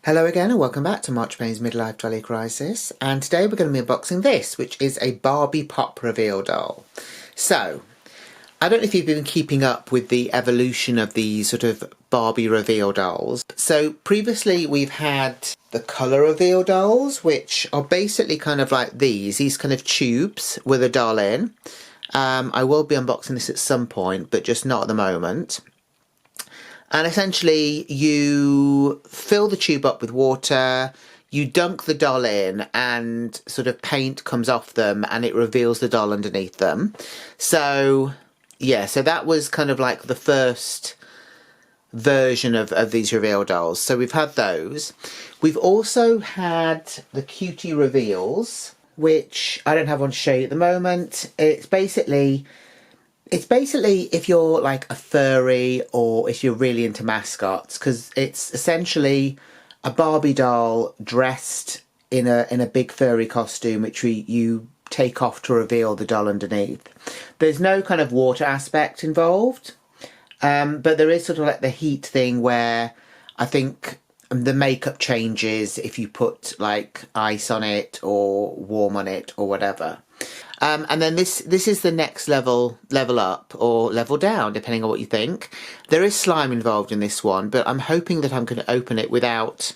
Hello again and welcome back to March Payne's Midlife Jolly Crisis, and today we're going to be unboxing this, which is a Barbie Pop Reveal doll. So, I don't know if you've been keeping up with the evolution of these sort of Barbie Reveal dolls. So previously we've had the colour reveal dolls, which are basically kind of like these kind of tubes with a doll in. I will be unboxing this at some point, but just not at the moment. And essentially you fill the tube up with water, you dunk the doll in, and sort of paint comes off them and it reveals the doll underneath them. So yeah, so that was kind of like the first version of these reveal dolls. So we've had those. We've also had the Cutie Reveals, which I don't have one to show you at the moment. It's basically if you're like a furry or if you're really into mascots, because it's essentially a Barbie doll dressed in a big furry costume, which you take off to reveal the doll underneath. There's no kind of water aspect involved, but there is sort of like the heat thing where I think the makeup changes if you put like ice on it or warm on it or whatever. And then this is the next level up or level down, depending on what you think. There is slime involved in this one, but I'm hoping that I'm going to open it without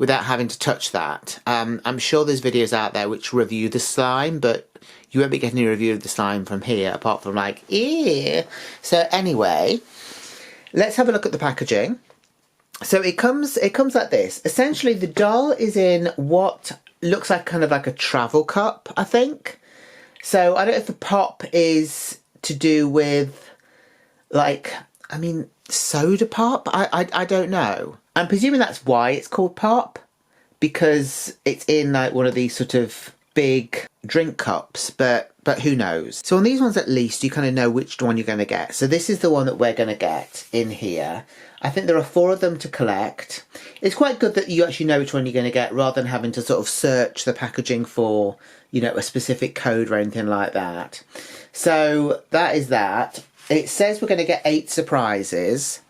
having to touch that. I'm sure there's videos out there which review the slime, but you won't be getting a review of the slime from here, apart from like, ew. So anyway, let's have a look at the packaging. So it comes like this. Essentially, the doll is in what looks like kind of like a travel cup, I think. So I don't know if the pop is to do with, like, I mean, soda pop? I don't know. I'm presuming that's why it's called pop, because it's in like one of these sort of big drink cups, but who knows. So on these ones at least you kind of know which one you're going to get. So this is the one that we're going to get in here. I think there are 4 of them to collect. It's quite good that you actually know which one you're going to get rather than having to sort of search the packaging for, you know, a specific code or anything like that. So that is that. It says we're going to get 8 surprises.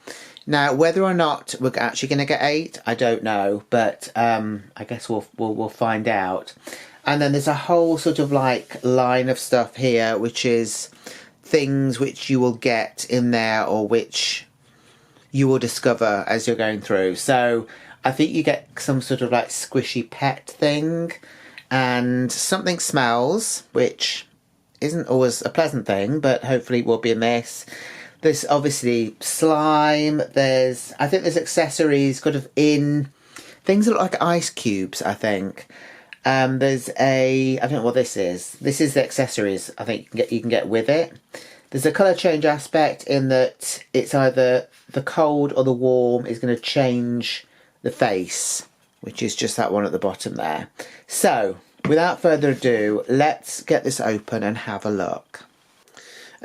Now, whether or not we're actually going to get 8, I don't know, but I guess we'll find out. And then there's a whole sort of like line of stuff here, which is things which you will get in there or which you will discover as you're going through. So I think you get some sort of like squishy pet thing, and something smells, which isn't always a pleasant thing, but hopefully it will be in this. There's obviously slime. I think there's accessories kind of in things that look like ice cubes, I think. There's I don't know what this is. This is the accessories I think you can get with it. There's a colour change aspect in that it's either the cold or the warm is going to change the face, which is just that one at the bottom there. So, without further ado, let's get this open and have a look.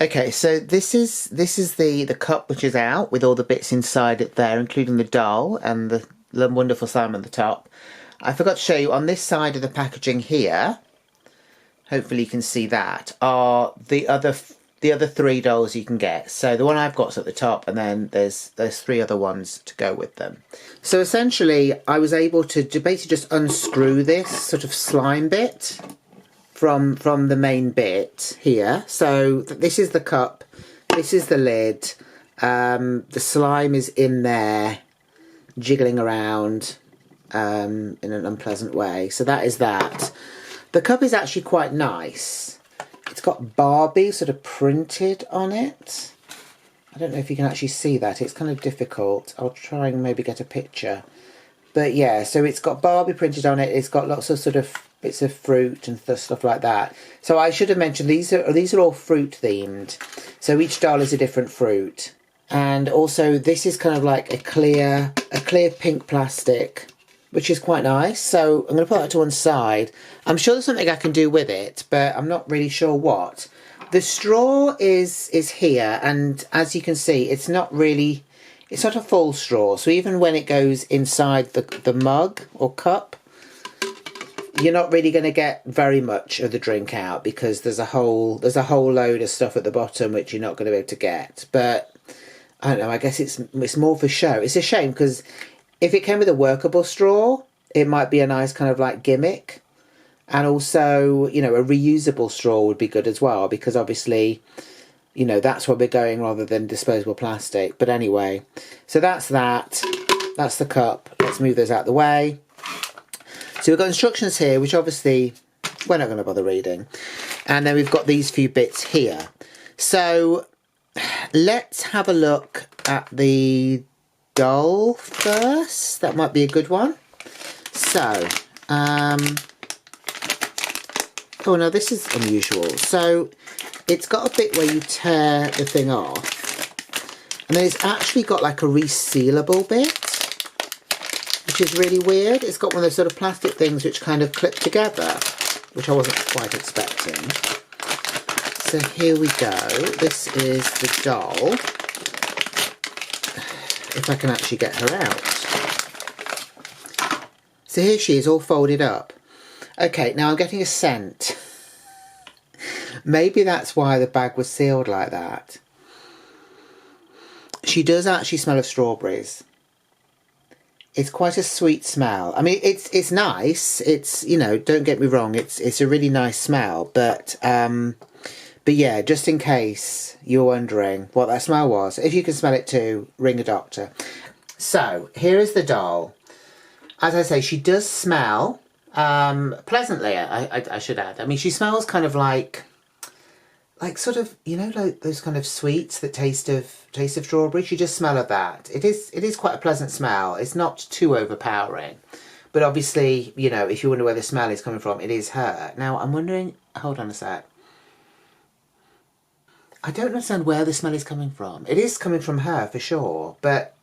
Okay, so this is the cup which is out with all the bits inside it there, including the doll and the wonderful slime on the top. I forgot to show you on this side of the packaging here, hopefully you can see that, are the other 3 dolls you can get. So the one I've got's at the top, and then there's 3 other ones to go with them. So essentially I was able to basically just unscrew this sort of slime bit from the main bit here. So this is the cup, this is the lid, the slime is in there jiggling around in an unpleasant way. So that is that. The cup is actually quite nice. It's got Barbie sort of printed on it. I don't know if you can actually see that. It's kind of difficult. I'll try and maybe get a picture. But yeah, so it's got Barbie printed on it. It's got lots of sort of bits of fruit and stuff like that. So I should have mentioned these are all fruit themed. So each doll is a different fruit. And also this is kind of like a clear pink plastic, which is quite nice. So I'm going to put that to one side. I'm sure there's something I can do with it, but I'm not really sure what. The straw is here, and as you can see, it's not a full straw. So even when it goes inside the mug or cup, you're not really going to get very much of the drink out, because there's a whole load of stuff at the bottom which you're not going to be able to get. But I don't know, I guess it's more for show. It's a shame because If it came with a workable straw, it might be a nice kind of like gimmick. And also, you know, a reusable straw would be good as well, because obviously, you know, that's where we're going rather than disposable plastic. But anyway, so that's that. That's the cup. Let's move those out of the way. So we've got instructions here, which obviously we're not going to bother reading. And then we've got these few bits here. So let's have a look at the doll first. That might be a good one. So, oh no, this is unusual. So it's got a bit where you tear the thing off, and then it's actually got like a resealable bit, which is really weird. It's got one of those sort of plastic things which kind of clip together, which I wasn't quite expecting. So here we go. This is the doll. If I can actually get her out. So here she is, all folded up. Okay, now I'm getting a scent. Maybe that's why the bag was sealed like that. She does actually smell of strawberries. It's quite a sweet smell. I mean, it's nice. It's, you know, don't get me wrong. It's a really nice smell. But yeah, just in case you're wondering what that smell was, if you can smell it too, ring a doctor. So here is the doll. As I say, she does smell pleasantly. I should add. I mean, she smells kind of like sort of, you know, like those kind of sweets that taste of strawberry. You just smell of that. It is quite a pleasant smell. It's not too overpowering, but obviously, you know, if you wonder where the smell is coming from, it is her. Now I'm wondering. Hold on a sec. I don't understand where the smell is coming from. It is coming from her for sure, but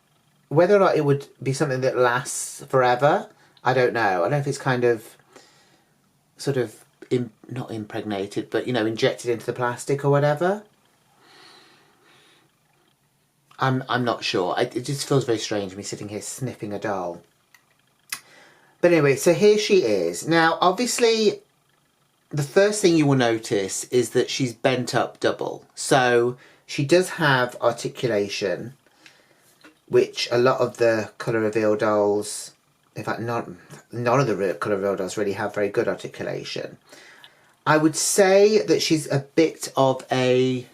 whether or not it would be something that lasts forever, I don't know. I don't know if it's kind of sort of not impregnated, but, you know, injected into the plastic or whatever. I'm not sure. It just feels very strange me sitting here sniffing a doll. But anyway, so here she is. Now, obviously, the first thing you will notice is that she's bent up double. So she does have articulation, which a lot of the colour reveal dolls, in fact none of the colour reveal dolls really have very good articulation. I would say that she's a bit of an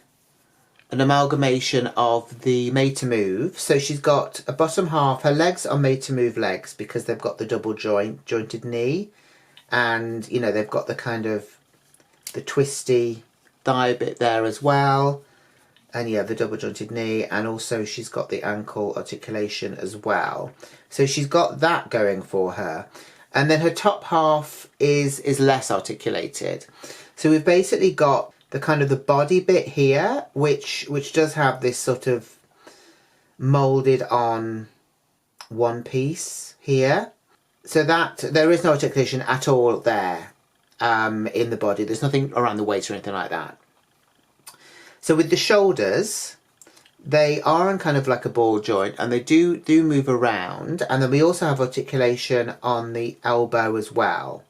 amalgamation of the Made to Move. So she's got a bottom half, her legs are Made to Move legs because they've got the double jointed knee, and, you know, they've got the kind of the twisty thigh bit there as well. And yeah, the double jointed knee, and also she's got the ankle articulation as well. So she's got that going for her. And then her top half is less articulated. So we've basically got the kind of the body bit here, which does have this sort of moulded on one piece here. So that there is no articulation at all there in the body. There's nothing around the waist or anything like that. So with the shoulders, they are in kind of like a ball joint, and they do move around. And then we also have articulation on the elbow as well.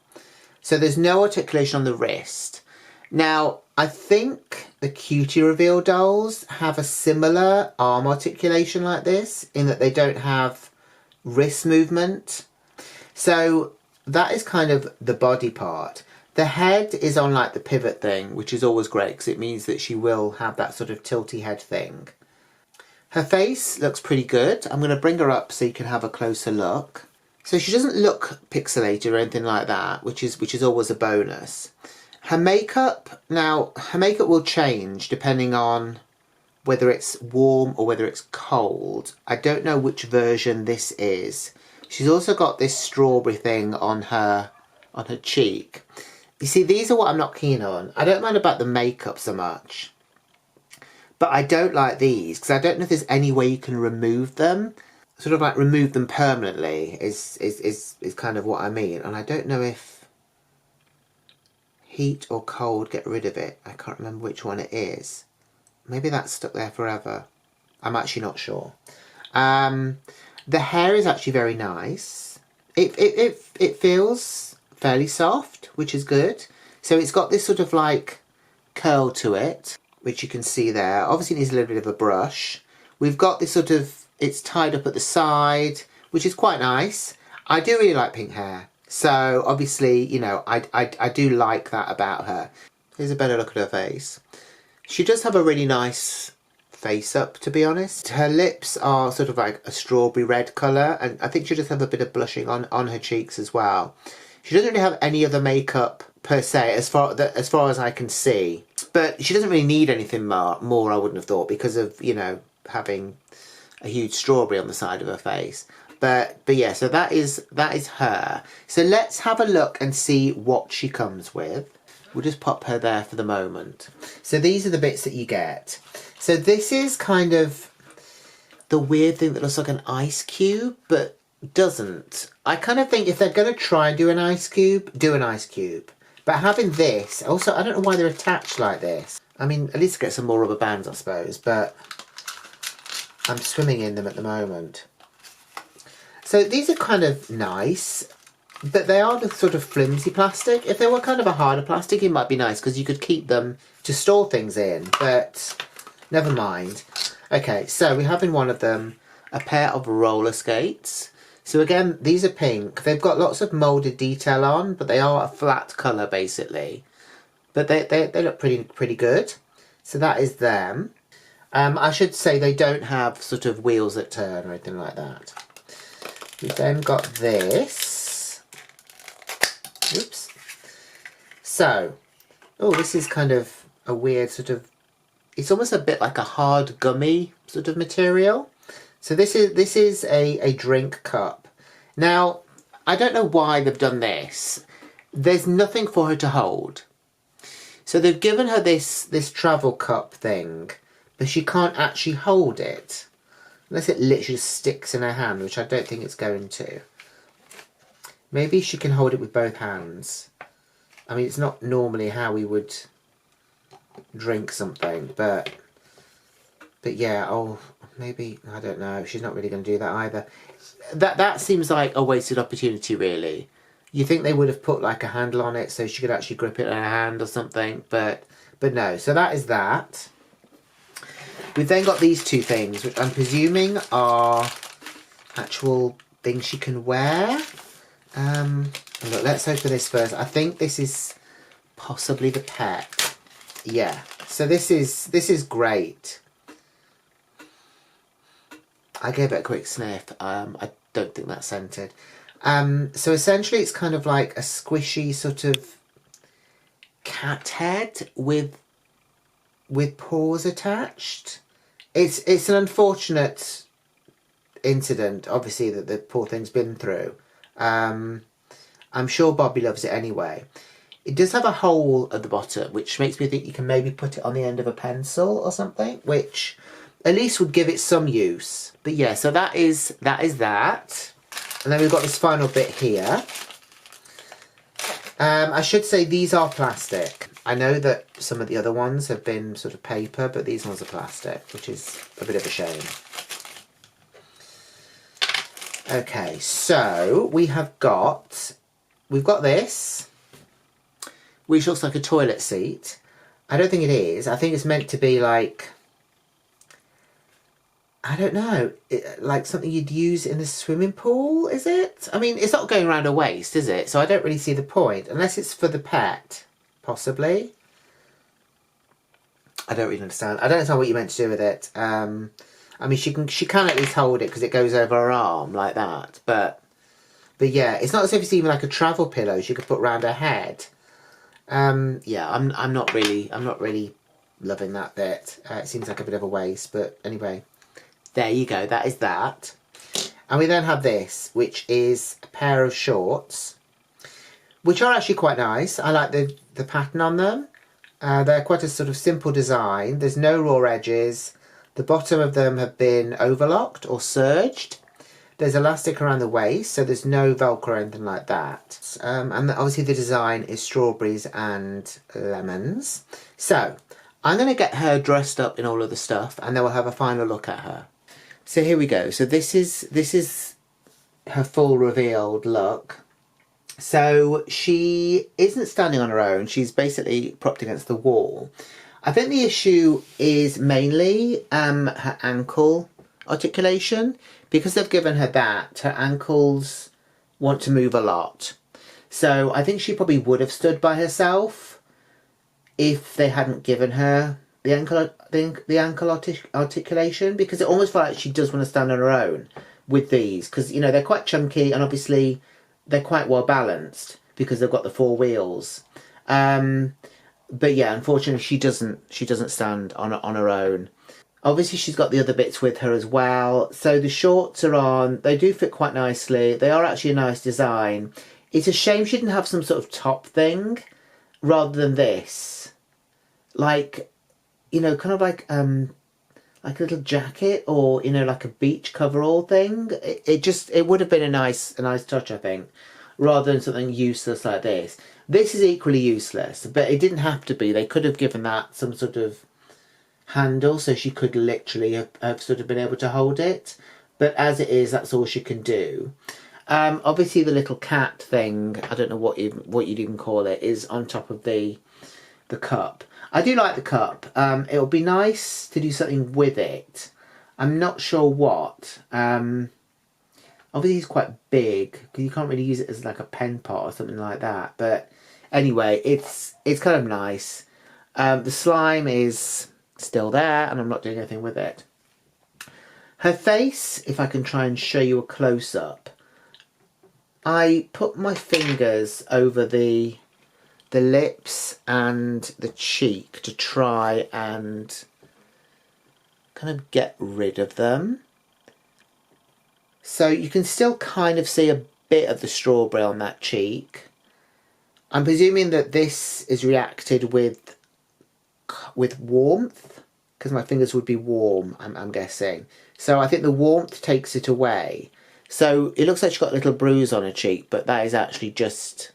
So there's no articulation on the wrist. Now, I think the Cutie Reveal dolls have a similar arm articulation like this, in that they don't have wrist movement. So that is kind of the body part. The head is on like the pivot thing, which is always great because it means that she will have that sort of tilty head thing. Her face looks pretty good. I'm going to bring her up so you can have a closer look. So she doesn't look pixelated or anything like that, which is always a bonus. Her makeup, now her makeup will change depending on whether it's warm or whether it's cold. I don't know which version this is. She's also got this strawberry thing on her cheek. You see, these are what I'm not keen on. I don't mind about the makeup so much, but I don't like these because I don't know if there's any way you can remove them. Sort of like remove them permanently is kind of what I mean. And I don't know if heat or cold get rid of it. I can't remember which one it is. Maybe that's stuck there forever. I'm actually not sure. The hair is actually very nice. It feels fairly soft, which is good. So it's got this sort of like curl to it, which you can see there. Obviously it needs a little bit of a brush. We've got this sort of, it's tied up at the side. which is quite nice. I do really like pink hair. So obviously, you know, I do like that about her. Here's a better look at her face. She does have a really nice face up, to be honest. Her lips are sort of like a strawberry red colour, and I think she does have a bit of blushing on her cheeks as well. She doesn't really have any other makeup per se, as far as I can see. But she doesn't really need anything more, I wouldn't have thought, because of, you know, having a huge strawberry on the side of her face. But yeah, so that is her. So let's have a look and see what she comes with. We'll just pop her there for the moment. So these are the bits that you get. So this is kind of the weird thing that looks like an ice cube, but doesn't. I kind of think if they're going to try and do an ice cube, do an ice cube. But having this, also, I don't know why they're attached like this. I mean, at least get some more rubber bands, I suppose, but I'm swimming in them at the moment. So these are kind of nice, but they are the sort of flimsy plastic. If they were kind of a harder plastic, it might be nice because you could keep them to store things in, but never mind. Okay, so we have in one of them a pair of roller skates. So again, these are pink. They've got lots of moulded detail on, but they are a flat colour basically. But they look pretty good. So that is them. I should say they don't have sort of wheels that turn or anything like that. We've then got this. Oops. So, oh, this is kind of a weird sort of, it's almost a bit like a hard gummy sort of material. So this is a drink cup. Now, I don't know why they've done this. There's nothing for her to hold. So they've given her this travel cup thing, but she can't actually hold it. Unless it literally sticks in her hand, which I don't think it's going to. Maybe she can hold it with both hands. I mean, it's not normally how we would drink something, but yeah, oh, maybe, I don't know. She's not really going to do that either. That seems like a wasted opportunity, really. You think they would have put like a handle on it so she could actually grip it in her hand or something, but no. So that is that. We've then got these two things, which I'm presuming are actual things she can wear. Look, let's open this first. I think this is possibly the pet. Yeah. So this is great. I gave it a quick sniff. I don't think that's scented. So essentially, it's kind of like a squishy sort of cat head with paws attached. It's an unfortunate incident, obviously, that the poor thing's been through. I'm sure Bobby loves it anyway. It does have a hole at the bottom, which makes me think you can maybe put it on the end of a pencil or something, which at least would give it some use. But yeah, so that is that. And then we've got this final bit here. I should say these are plastic. I know that some of the other ones have been sort of paper, but these ones are plastic, which is a bit of a shame. Okay, so we've got this, which looks like a toilet seat. I don't think it is. I think it's meant to be like, I don't know, like something you'd use in a swimming pool, is it? I mean, it's not going around her waist, is it? So I don't really see the point, unless it's for the pet, possibly. I don't really understand. I don't understand what you meant to do with it. I mean, she can at least hold it because it goes over her arm like that. But yeah, it's not as if it's even like a travel pillow she could put round her head. Yeah, I'm not really loving that bit. It seems like a bit of a waste, but anyway. There you go, that is that. And we then have this, which is a pair of shorts, which are actually quite nice. I like the pattern on them. They're quite a sort of simple design. There's no raw edges. The bottom of them have been overlocked or serged. There's elastic around the waist, so there's no Velcro or anything like that. And obviously the design is strawberries and lemons. So I'm going to get her dressed up in all of the stuff, and then we'll have a final look at her. So here we go. So this is her full revealed look. So she isn't standing on her own. She's basically propped against the wall. I think the issue is mainly her ankle articulation, because they've given her that, her ankles want to move a lot. So I think she probably would have stood by herself if they hadn't given her the ankle articulation, because it almost felt like she does want to stand on her own with these, because, you know, they're quite chunky and obviously they're quite well balanced because they've got the 4 wheels. But yeah, unfortunately she doesn't stand on her own. Obviously she's got the other bits with her as well. So the shorts are on. They do fit quite nicely. They are actually a nice design. It's a shame she didn't have some sort of top thing rather than this. Like, you know, kind of like a little jacket, or, you know, like a beach coverall thing. It would have been a nice touch, I think, rather than something useless like this. This is equally useless, but it didn't have to be. They could have given that some sort of handle so she could literally have sort of been able to hold it. But as it is, that's all she can do. Obviously the little cat thing, I don't know what you'd even call it, is on top of the cup. I do like the cup. It'll be nice to do something with it. I'm not sure what. Obviously it's quite big, because you can't really use it as like a pen pot or something like that. But anyway, it's kind of nice. The slime is still there and I'm not doing anything with it. Her face, if I can try and show you a close-up. I put my fingers over the lips and the cheek to try and kind of get rid of them. So you can still kind of see a bit of the strawberry on that cheek. I'm presuming that this is reacted with warmth, because my fingers would be warm, I'm guessing. So I think the warmth takes it away. So it looks like she's got a little bruise on her cheek, but that is actually just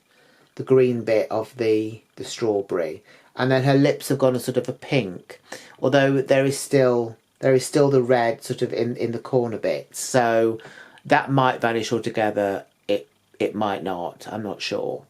the green bit of the strawberry. And then her lips have gone a sort of a pink, although there is still the red sort of in the corner bits. So that might vanish altogether. It might not. I'm not sure.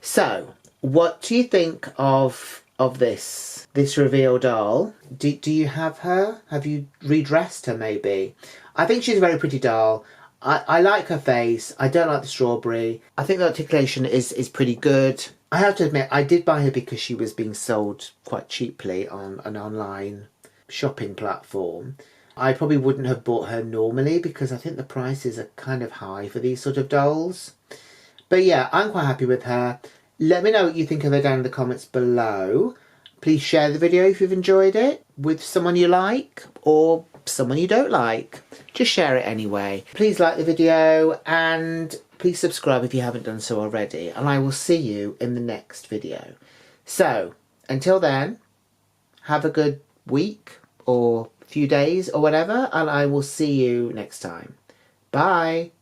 So what do you think of this reveal doll? Do you have her? Have you redressed her maybe? I think she's a very pretty doll. I like her face. I don't like the strawberry. I think the articulation is pretty good. I have to admit, I did buy her because she was being sold quite cheaply on an online shopping platform. I probably wouldn't have bought her normally because I think the prices are kind of high for these sort of dolls. But yeah, I'm quite happy with her. Let me know what you think of her down in the comments below. Please share the video if you've enjoyed it with someone you like or someone you don't like. Just share it anyway. Please like the video and please subscribe if you haven't done so already. And I will see you in the next video. So, until then, have a good week or few days or whatever, and I will see you next time. Bye.